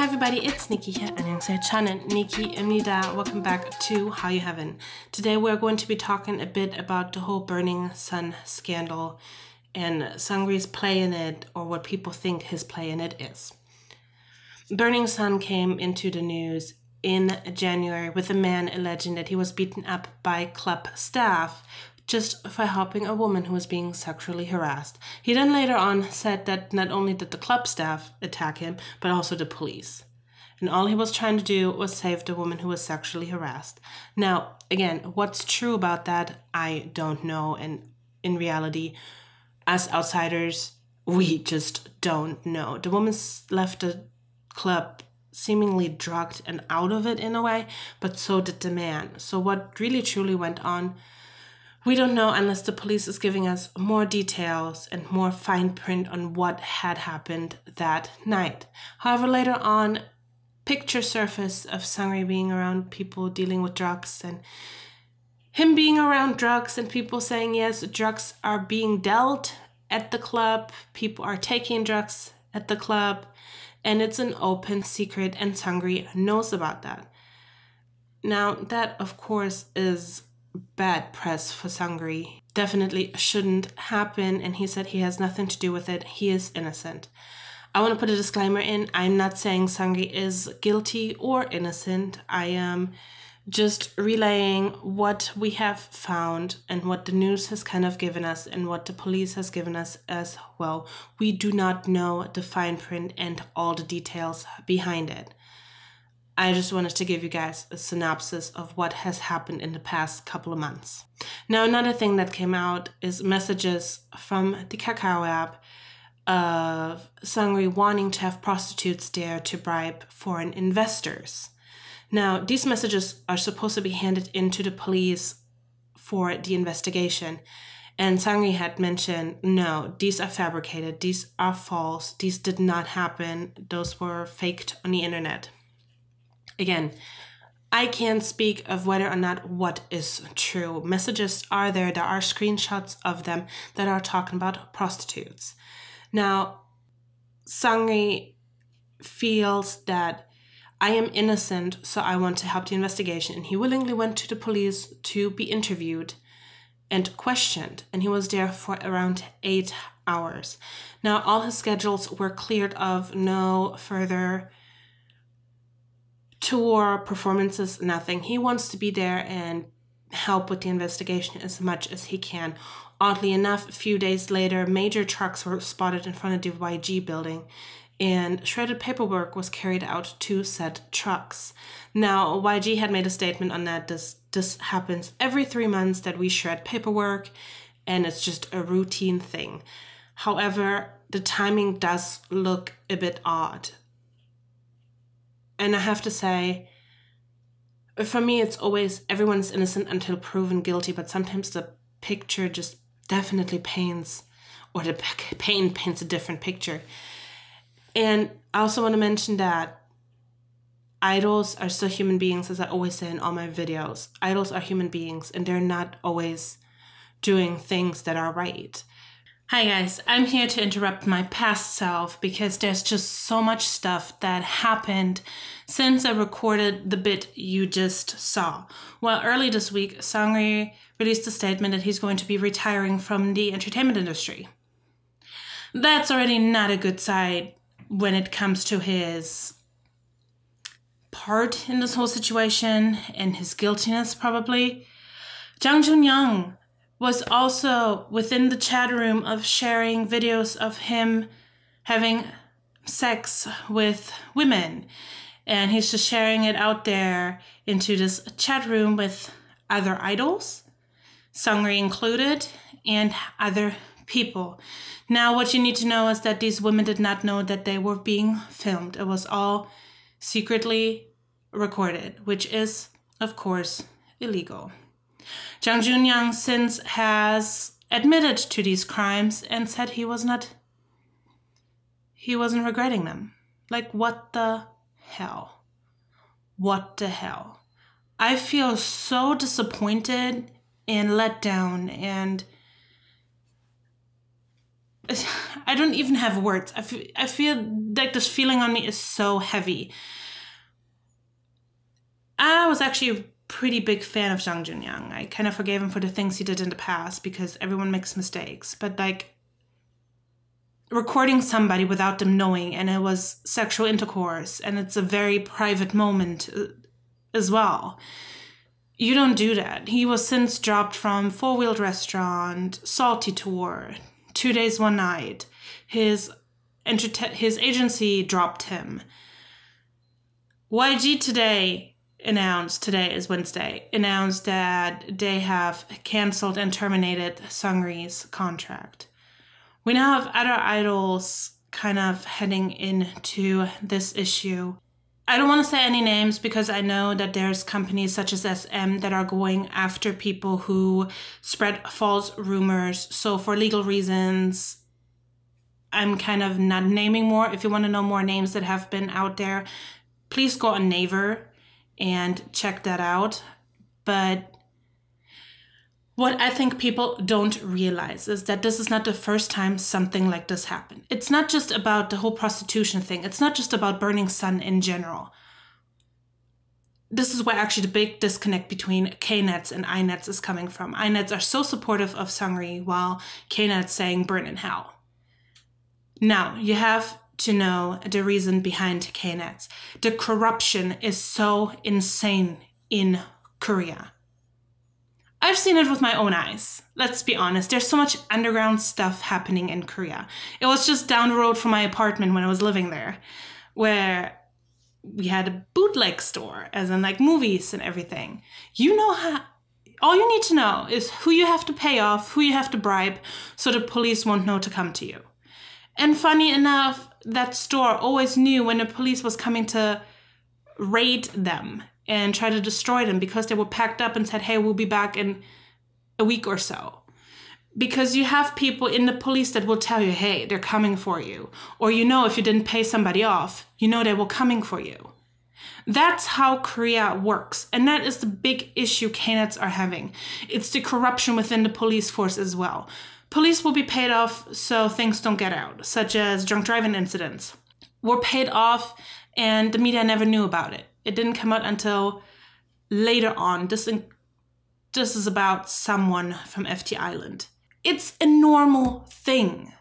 everybody, it's Nikki here. 안녕하세요. 저는 Nikki입니다. Welcome back to HallyuHeaven. Today we're going to be talking a bit about the whole Burning Sun scandal and Seungri's play in it, or what people think his play in it is. Burning Sun came into the news in January with a man alleging that he was beaten up by club staff just for helping a woman who was being sexually harassed. He then later on said that not only did the club staff attack him, but also the police. And all he was trying to do was save the woman who was sexually harassed. Now, again, what's true about that, I don't know. And in reality, as outsiders, we just don't know. The woman left the club seemingly drugged and out of it in a way, but so did the man. So what really truly went on, we don't know unless the police is giving us more details and more fine print on what had happened that night. However, later on, pictures surfaced of Seungri being around people dealing with drugs and him being around drugs and people saying, yes, drugs are being dealt at the club, people are taking drugs at the club, and it's an open secret, and Seungri knows about that. Now, that, of course, is bad press for Seungri. Definitely shouldn't happen, and he said he has nothing to do with it. He is innocent. I want to put a disclaimer in. I'm not saying Seungri is guilty or innocent. I am just relaying what we have found and what the news has kind of given us and what the police has given us as well. We do not know the fine print and all the details behind it. I just wanted to give you guys a synopsis of what has happened in the past couple of months. Now, another thing that came out is messages from the Kakao app of Seungri wanting to have prostitutes there to bribe foreign investors. Now, these messages are supposed to be handed into the police for the investigation. And Seungri had mentioned, no, these are fabricated, these are false, these did not happen, those were faked on the internet. Again, I can't speak of whether or not what is true. Messages are there are screenshots of them that are talking about prostitutes. Now, Seungri feels that I am innocent, so I want to help the investigation. And he willingly went to the police to be interviewed and questioned. And he was there for around 8 hours. Now, all his schedules were cleared of, no further tour, performances, nothing. He wants to be there and help with the investigation as much as he can. Oddly enough, a few days later, major trucks were spotted in front of the YG building, and shredded paperwork was carried out to said trucks. Now, YG had made a statement on that. This happens every 3 months that we shred paperwork, and it's just a routine thing. However, the timing does look a bit odd. And I have to say, for me, it's always everyone's innocent until proven guilty, but sometimes the picture just definitely paints, or the paint paints a different picture. And I also want to mention that idols are still human beings, as I always say in all my videos. Idols are human beings, and they're not always doing things that are right. Hi guys, I'm here to interrupt my past self because there's just so much stuff that happened since I recorded the bit you just saw. Well, early this week, Seungri released a statement that he's going to be retiring from the entertainment industry. That's already not a good sign when it comes to his part in this whole situation and his guiltiness, probably. Jung Joon was also within the chat room of sharing videos of him having sex with women. And he's just sharing it out there into this chat room with other idols, Seungri included, and other people. Now, what you need to know is that these women did not know that they were being filmed. It was all secretly recorded, which is, of course, illegal. Jung Joon since has admitted to these crimes and said he wasn't regretting them. Like, what the hell? What the hell? I feel so disappointed and let down, and I don't even have words. I feel like this feeling on me is so heavy. I was actually a pretty big fan of Jung Joon Young. I kind of forgave him for the things he did in the past because everyone makes mistakes. But like recording somebody without them knowing, and it was sexual intercourse, and it's a very private moment as well. You don't do that. He was since dropped from Four Wheeled Restaurant, Salty Tour, 2 Days, One Night. His agency dropped him. YG today is Wednesday, announced that they have canceled and terminated Seungri's contract. We now have other idols kind of heading into this issue. I don't want to say any names because I know that there's companies such as SM that are going after people who spread false rumors. So for legal reasons, I'm kind of not naming more. If you want to know more names that have been out there, please go on Naver and check that out. But what I think people don't realize is that this is not the first time something like this happened. It's not just about the whole prostitution thing. It's not just about Burning Sun in general. This is where actually the big disconnect between K-Nets and I-Nets is coming from. I-Nets are so supportive of Seungri while K-Nets saying burn in hell. Now, you have to know the reason behind K-Nets. The corruption is so insane in Korea. I've seen it with my own eyes. Let's be honest. There's so much underground stuff happening in Korea. It was just down the road from my apartment when I was living there, where we had a bootleg store, as in like movies and everything. You know how... All you need to know is who you have to pay off, who you have to bribe, so the police won't know to come to you. And funny enough, that store always knew when the police was coming to raid them and try to destroy them because they were packed up and said, hey, we'll be back in a week or so. Because you have people in the police that will tell you, hey, they're coming for you. Or you know if you didn't pay somebody off, you know they were coming for you. That's how Korea works. And that is the big issue K-Nets are having. It's the corruption within the police force as well. Police will be paid off so things don't get out, such as drunk driving incidents. Were paid off and the media never knew about it. It didn't come out until later on. This is about someone from FT Island. It's a normal thing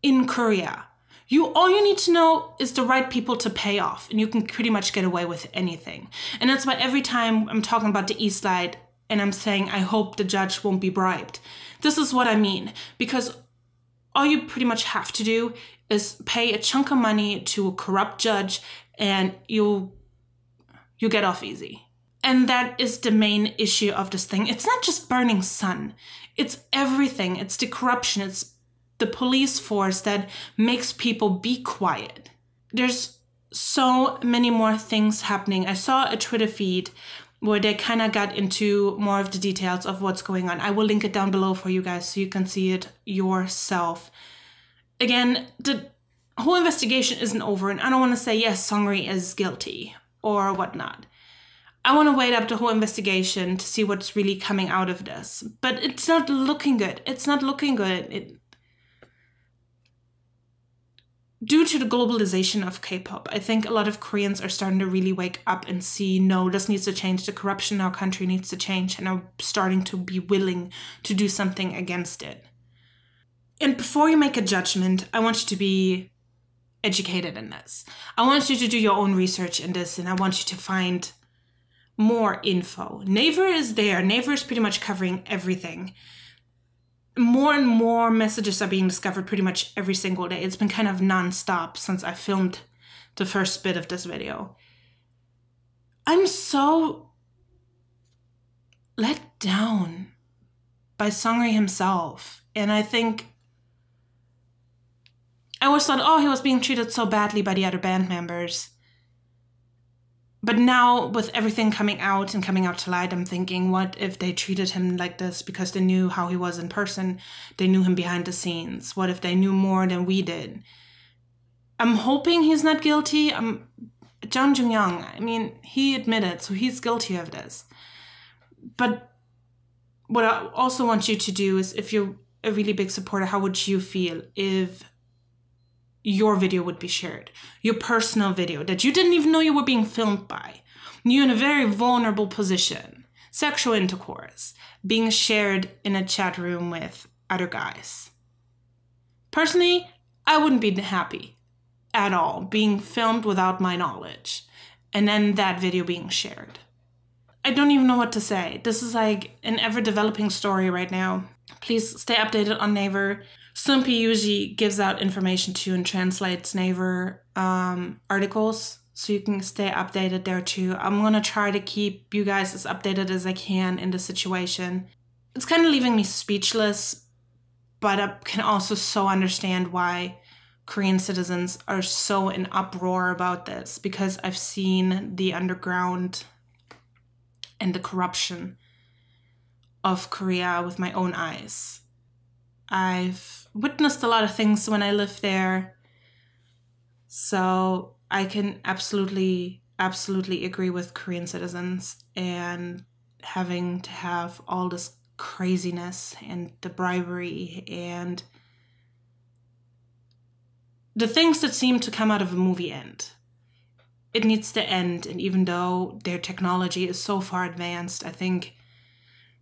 in Korea. All you need to know is the right people to pay off, and you can pretty much get away with anything. And that's why every time I'm talking about the East Side and I'm saying I hope the judge won't be bribed, this is what I mean. Because all you pretty much have to do is pay a chunk of money to a corrupt judge and you'll get off easy. And that is the main issue of this thing. It's not just Burning Sun. It's everything. It's the corruption. It's the police force that makes people be quiet. There's so many more things happening. I saw a Twitter feed where they kind of got into more of the details of what's going on. I will link it down below for you guys so you can see it yourself. Again, the whole investigation isn't over, and I don't want to say, yes, Seungri is guilty or whatnot. I want to wait up the whole investigation to see what's really coming out of this. But it's not looking good. It's not looking good. Due to the globalization of K-pop, I think a lot of Koreans are starting to really wake up and see, no, this needs to change. The corruption in our country needs to change, and are starting to be willing to do something against it. And before you make a judgment, I want you to be educated in this. I want you to do your own research in this, and I want you to find more info. Naver is there. Naver is pretty much covering everything. More and more messages are being discovered pretty much every single day. It's been kind of non-stop since I filmed the first bit of this video. I'm so let down by Seungri himself. And I think I always thought, oh, he was being treated so badly by the other band members. But now, with everything coming out to light, I'm thinking, what if they treated him like this because they knew how he was in person? They knew him behind the scenes. What if they knew more than we did? I'm hoping he's not guilty. Jung Joon Young, I mean, he admitted, so he's guilty of this. But what I also want you to do is, if you're a really big supporter, how would you feel if your video would be shared. Your personal video that you didn't even know you were being filmed by. You in a very vulnerable position. Sexual intercourse. Being shared in a chat room with other guys. Personally, I wouldn't be happy at all being filmed without my knowledge. And then that video being shared. I don't even know what to say. This is like an ever-developing story right now. Please stay updated on Naver. Sumpy usually gives out information to and translates Naver articles, so you can stay updated there too. I'm gonna try to keep you guys as updated as I can in the situation. It's kind of leaving me speechless, but I can also so understand why Korean citizens are so in uproar about this, because I've seen the underground and the corruption of Korea with my own eyes. I've witnessed a lot of things when I lived there, so I can absolutely agree with Korean citizens and having to have all this craziness and the bribery and the things that seem to come out of a movie end. It needs to end, and even though their technology is so far advanced, I think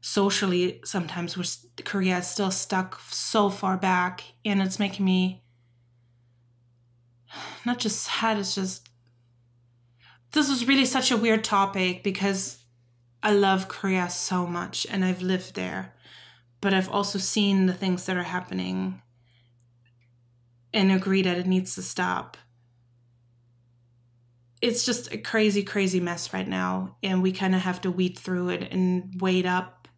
socially sometimes Korea is still stuck so far back, and it's making me not just sad, it's just, this is really such a weird topic because I love Korea so much and I've lived there, but I've also seen the things that are happening and agree that it needs to stop. It's just a crazy, crazy mess right now, and we kind of have to weed through it and wait up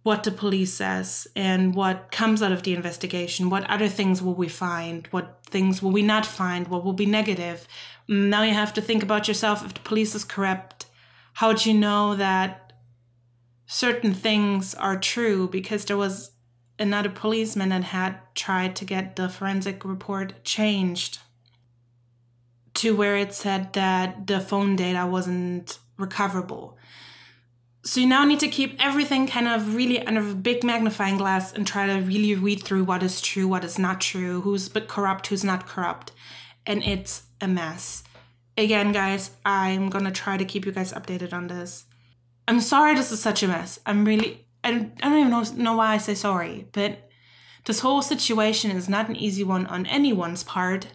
what the police says and what comes out of the investigation. What other things will we find? What things will we not find? What will be negative? Now you have to think about yourself. If the police is corrupt, how do you know that certain things are true? Because there was another policeman that had tried to get the forensic report changed to where it said that the phone data wasn't recoverable. So you now need to keep everything kind of really under a big magnifying glass and try to really read through what is true, what is not true, who's corrupt, who's not corrupt. And it's a mess. Again, guys, I'm gonna try to keep you guys updated on this. I'm sorry this is such a mess. I don't even know why I say sorry, but this whole situation is not an easy one on anyone's part.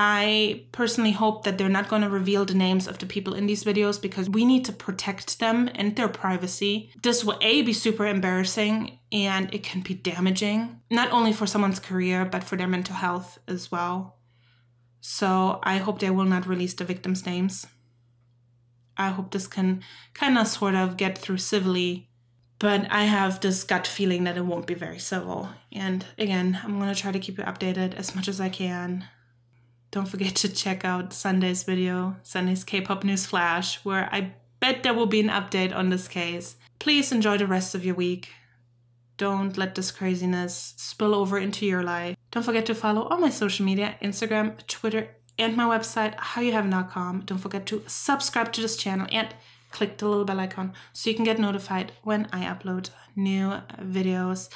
I personally hope that they're not going to reveal the names of the people in these videos, because we need to protect them and their privacy. This will be super embarrassing, and it can be damaging, not only for someone's career, but for their mental health as well. So I hope they will not release the victims' names. I hope this can kind of sort of get through civilly, but I have this gut feeling that it won't be very civil. And again, I'm going to try to keep you updated as much as I can. Don't forget to check out Sunday's video, Sunday's K-pop News Flash, where I bet there will be an update on this case. Please enjoy the rest of your week. Don't let this craziness spill over into your life. Don't forget to follow all my social media, Instagram, Twitter, and my website, HallyuHeaven.com. Don't forget to subscribe to this channel and click the little bell icon so you can get notified when I upload new videos.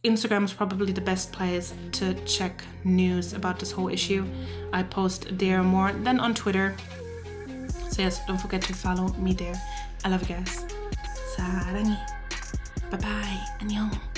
Instagram is probably the best place to check news about this whole issue. I post there more than on Twitter. So yes, don't forget to follow me there. I love you guys. 사랑해. Bye bye. 안녕.